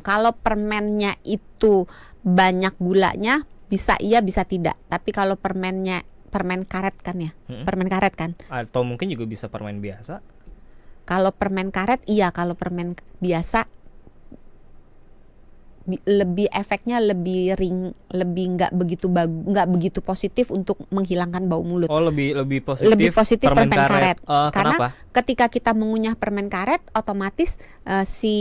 Kalau permennya itu banyak gulanya, bisa iya bisa tidak. Tapi kalau permen karet kan ya, permen karet kan. Atau mungkin juga bisa permen biasa. Kalau permen karet iya, kalau permen biasa lebih efeknya lebih nggak begitu positif untuk menghilangkan bau mulut. Oh, lebih positif. Lebih positif permen karet. Karena kenapa? ketika kita mengunyah permen karet, otomatis si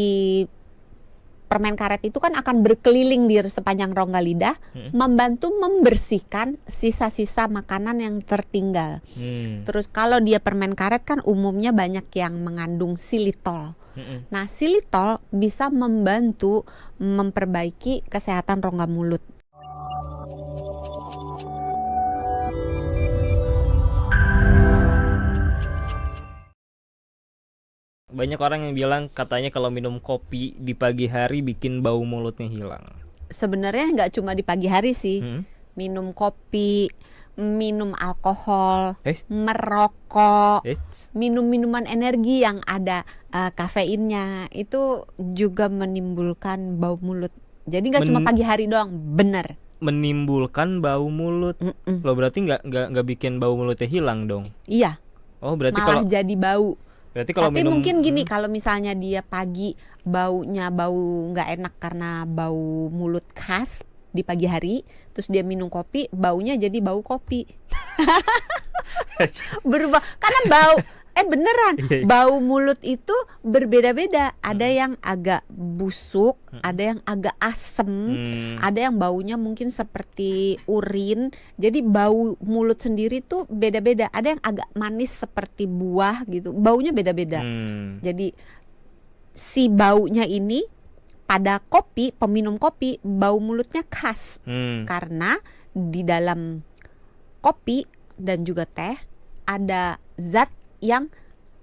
permen karet itu kan akan berkeliling di sepanjang rongga lidah, membantu membersihkan sisa-sisa makanan yang tertinggal. Terus kalau dia permen karet kan umumnya banyak yang mengandung xilitol. Nah, xilitol bisa membantu memperbaiki kesehatan rongga mulut. Banyak orang yang bilang katanya kalau minum kopi di pagi hari bikin bau mulutnya hilang. Sebenarnya nggak cuma di pagi hari sih. Minum kopi, minum alkohol, merokok, minum minuman energi yang ada kafeinnya itu juga menimbulkan bau mulut. Jadi nggak cuma pagi hari doang, bener. Menimbulkan bau mulut. Loh, berarti nggak bikin bau mulutnya hilang dong? Iya. Oh, berarti malah jadi bau. Berarti kalau tapi minum, mungkin gini, kalau misalnya dia pagi baunya bau nggak enak karena bau mulut khas di pagi hari, terus dia minum kopi, baunya jadi bau kopi. Berubah karena bau beneran bau mulut itu berbeda-beda. Ada yang agak busuk, ada yang agak asem, ada yang baunya mungkin seperti urin. Jadi bau mulut sendiri tuh beda-beda. Ada yang agak manis seperti buah gitu, baunya beda-beda. Jadi si baunya ini pada kopi, peminum kopi, bau mulutnya khas karena di dalam kopi dan juga teh ada zat yang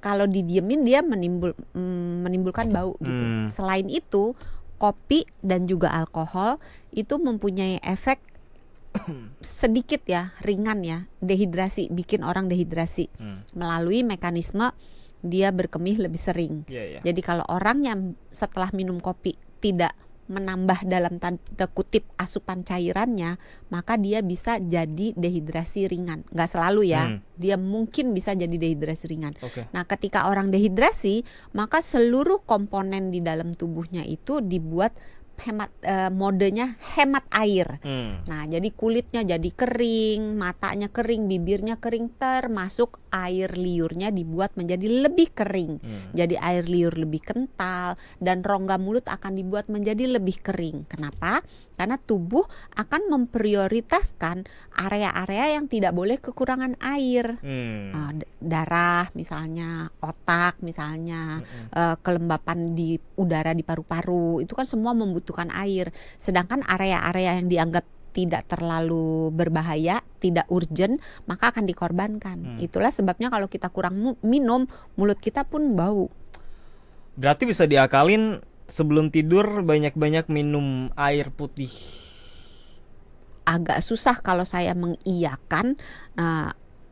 kalau didiemin dia menimbulkan bau gitu. Selain itu, kopi dan juga alkohol itu mempunyai efek sedikit ya, ringan ya, dehidrasi, bikin orang dehidrasi melalui mekanisme dia berkemih lebih sering. Jadi kalau orang yang setelah minum kopi tidak menambah dalam tanda kutip asupan cairannya, maka dia bisa jadi dehidrasi ringan. Nggak selalu ya, dia mungkin bisa jadi dehidrasi ringan. Nah, ketika orang dehidrasi, maka seluruh komponen di dalam tubuhnya itu dibuat modenya hemat air. Nah, jadi kulitnya jadi kering, matanya kering, bibirnya kering, termasuk air liurnya dibuat menjadi lebih kering. Jadi air liur lebih kental dan rongga mulut akan dibuat menjadi lebih kering. Kenapa? Karena tubuh akan memprioritaskan area-area yang tidak boleh kekurangan air. Darah misalnya, otak misalnya, kelembapan di udara di paru-paru, itu kan semua membutuhkan air. Sedangkan area-area yang dianggap tidak terlalu berbahaya, tidak urgent, maka akan dikorbankan. Itulah sebabnya kalau kita kurang minum, mulut kita pun bau. Berarti bisa diakalin sebelum tidur banyak-banyak minum air putih. Agak susah kalau saya mengiyakan.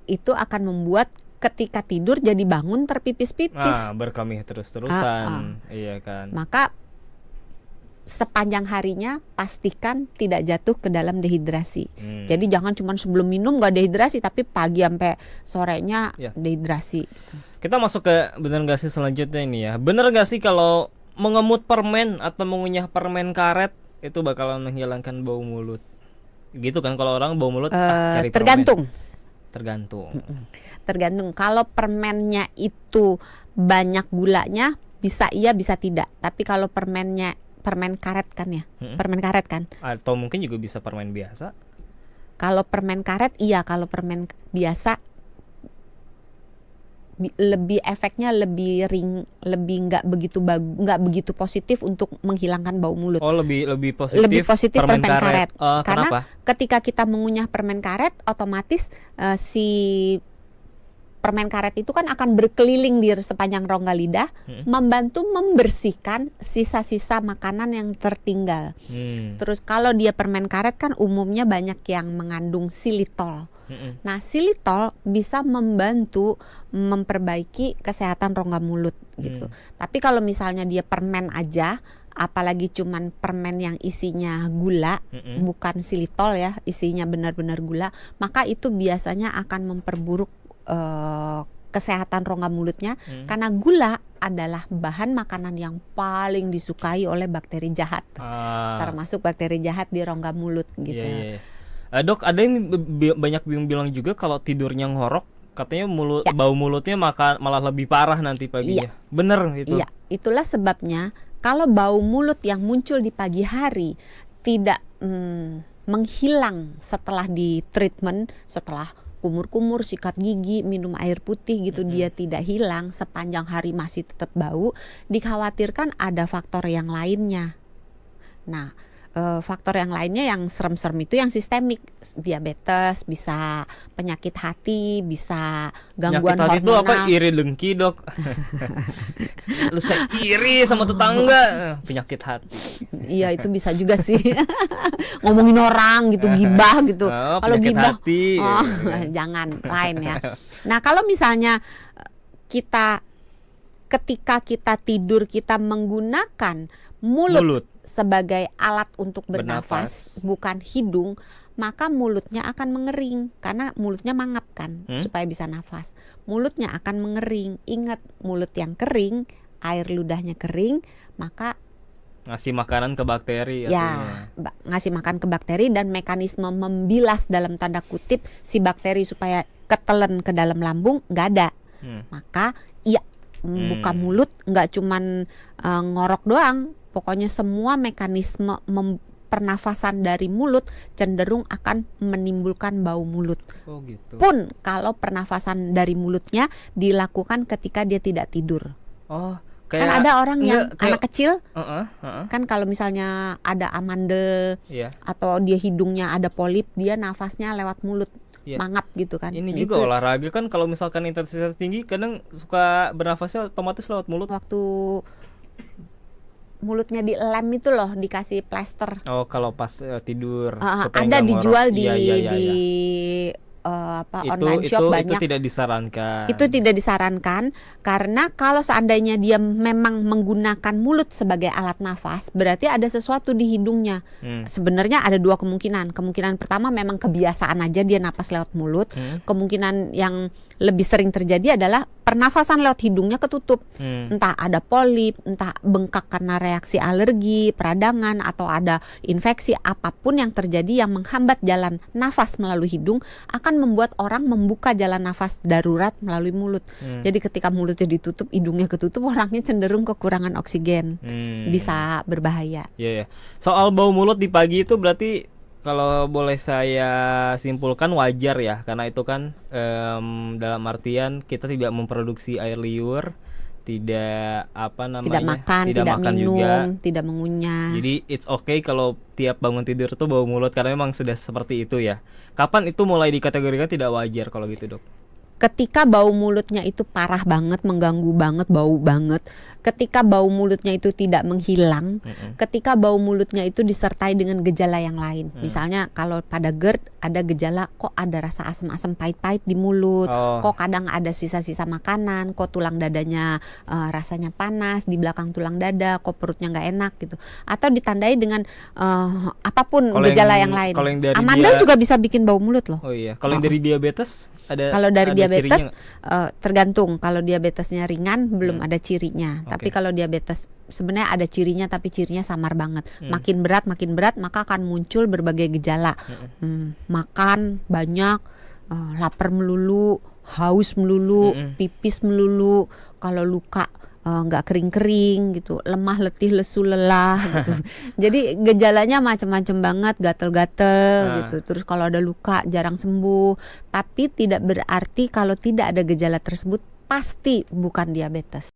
Itu akan membuat ketika tidur jadi bangun terpipis-pipis. Berkemih terus-terusan. Iya kan. Maka sepanjang harinya pastikan tidak jatuh ke dalam dehidrasi. Jadi jangan cuma sebelum minum gak dehidrasi, tapi pagi sampai sorenya dehidrasi. Kita masuk ke bener gak sih selanjutnya ini ya. Bener gak sih kalau mengemut permen atau mengunyah permen karet itu bakalan menghilangkan bau mulut? Gitu kan, kalau orang bau mulut cari tergantung. Tergantung. Kalau permennya itu banyak gulanya, bisa iya bisa tidak. Tapi kalau permen karet kan ya, permen karet kan. Atau mungkin juga bisa permen biasa. Kalau permen karet iya, kalau permen biasa lebih efeknya lebih nggak begitu positif untuk menghilangkan bau mulut. Oh, lebih positif permen karet. Karena kenapa? ketika kita mengunyah permen karet, otomatis si permen karet itu kan akan berkeliling di sepanjang rongga lidah, membantu membersihkan sisa-sisa makanan yang tertinggal. Terus kalau dia permen karet kan umumnya banyak yang mengandung xilitol. Nah, xilitol bisa membantu memperbaiki kesehatan rongga mulut gitu. Tapi kalau misalnya dia permen aja, apalagi cuman permen yang isinya gula, bukan silitol ya, isinya benar-benar gula, maka itu biasanya akan memperburuk kesehatan rongga mulutnya, karena gula adalah bahan makanan yang paling disukai oleh bakteri jahat, termasuk bakteri jahat di rongga mulut gitu. Dok, ada yang banyak yang bilang juga kalau tidurnya ngorok, katanya bau mulutnya malah lebih parah nanti paginya. Bener itu? Iya, itulah sebabnya kalau bau mulut yang muncul di pagi hari tidak menghilang setelah di treatment, setelah kumur-kumur, sikat gigi, minum air putih gitu, dia tidak hilang sepanjang hari masih tetap bau, dikhawatirkan ada faktor yang lainnya. Nah, faktor yang lainnya yang serem-serem itu yang sistemik, diabetes, bisa penyakit hati, bisa gangguan penyakit hati hormonal. itu apa? Iri dengki, Dok. Lu saya iri sama tetangga, penyakit hati. Iya, itu bisa juga sih. Ngomongin orang gitu, gibah gitu. Kalau gibah hati. Jangan, lain ya. Nah, kalau misalnya ketika kita tidur kita menggunakan mulut sebagai alat untuk bernafas, bukan hidung, maka mulutnya akan mengering karena mulutnya mangap kan, supaya bisa nafas. Mulutnya akan mengering. Ingat, mulut yang kering, air ludahnya kering, maka ngasih makanan ke bakteri. Ya, ngasih makan ke bakteri, dan mekanisme membilas dalam tanda kutip si bakteri supaya ketelen ke dalam lambung nggak ada. Maka iya, buka mulut nggak cuman ngorok doang. Pokoknya semua mekanisme pernafasan dari mulut cenderung akan menimbulkan bau mulut. Oh gitu. Pun kalau pernafasan dari mulutnya dilakukan ketika dia tidak tidur. Oh, kan ada orang yang anak kecil, kan kalau misalnya ada amandel atau dia hidungnya ada polip, dia nafasnya lewat mulut. Mangap gitu kan. Ini juga olahraga kan, kalau misalkan intensitas tinggi kadang suka bernafasnya otomatis lewat mulut. Waktu mulutnya dilem itu loh, dikasih plester. Oh, kalau pas tidur ada dijual di online shop banyak. Itu tidak disarankan. Itu tidak disarankan karena kalau seandainya dia memang menggunakan mulut sebagai alat nafas, berarti ada sesuatu di hidungnya. Sebenarnya ada dua kemungkinan. Kemungkinan pertama memang kebiasaan aja dia napas lewat mulut. Kemungkinan yang lebih sering terjadi adalah pernafasan lewat hidungnya ketutup. Entah ada polip, entah bengkak karena reaksi alergi, peradangan, atau ada infeksi, apapun yang terjadi yang menghambat jalan nafas melalui hidung akan membuat orang membuka jalan nafas darurat melalui mulut. Jadi ketika mulutnya ditutup, hidungnya ketutup, orangnya cenderung kekurangan oksigen. Bisa berbahaya. Soal bau mulut di pagi itu berarti kalau boleh saya simpulkan wajar ya, karena itu kan dalam artian kita tidak memproduksi air liur, tidak tidak makan minum juga, tidak mengunyah. Jadi it's okay kalau tiap bangun tidur tuh bau mulut, karena memang sudah seperti itu ya. Kapan itu mulai dikategorikan tidak wajar kalau gitu, Dok? Ketika bau mulutnya itu parah banget, mengganggu banget, bau banget. Ketika bau mulutnya itu tidak menghilang, ketika bau mulutnya itu disertai dengan gejala yang lain. Misalnya kalau pada GERD ada gejala kok ada rasa asam-asam pahit-pahit di mulut, kok kadang ada sisa-sisa makanan, kok tulang dadanya rasanya panas di belakang tulang dada, kok perutnya nggak enak gitu. Atau ditandai dengan apapun gejala yang lain. Amandel juga bisa bikin bau mulut loh. Oh iya, kalau yang dari diabetes ada. Kalau dari diabetes tergantung. Kalau diabetesnya ringan belum ada cirinya. Tapi kalau diabetes sebenarnya ada cirinya, tapi cirinya samar banget. Makin berat maka akan muncul berbagai gejala. Makan banyak, lapar melulu, haus melulu, pipis melulu. Kalau luka nggak kering-kering gitu, lemah, letih, lesu, lelah gitu. Jadi gejalanya macam-macam banget, gatel-gatel gitu. Terus kalau ada luka jarang sembuh. Tapi tidak berarti kalau tidak ada gejala tersebut pasti bukan diabetes.